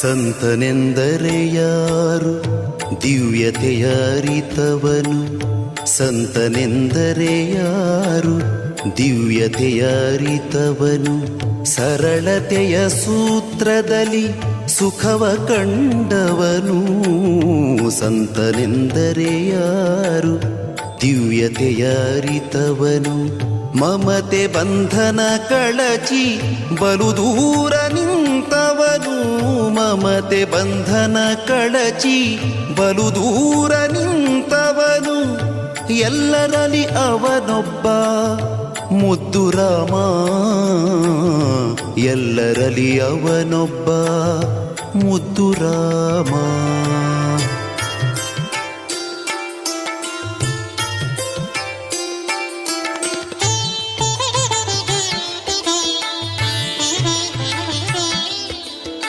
ಸಂತನೆಂದರೆ ಯಾರು ದಿವ್ಯತೆಯ ಅರಿತವನು, ಸಂತನೆಂದರೆ ಯಾರು ದಿವ್ಯತೆಯ ಅರಿತವನು, ಸರಳತೆಯ ಸೂತ್ರದಲ್ಲಿ ಸುಖವ ಕಂಡವನು. ಸಂತನೆಂದರೆ ಯಾರು ದಿವ್ಯತೆಯ ಅರಿತವನು, ಮಮತೆ ಬಂಧನ ಕಳಚಿ ಬಲು ದೂರ ನಿಂತವನು. ಮಮತೆ ಬಂಧನ ಕಳಚಿ ಬಲು ದೂರ ನಿಂತವನು, ಎಲ್ಲರಲ್ಲಿ ಅವನೊಬ್ಬ ಮುದ್ದು ರಾಮ. ಎಲ್ಲರಲ್ಲಿ ಅವನೊಬ್ಬ ಮುದ್ದು ರಾಮ.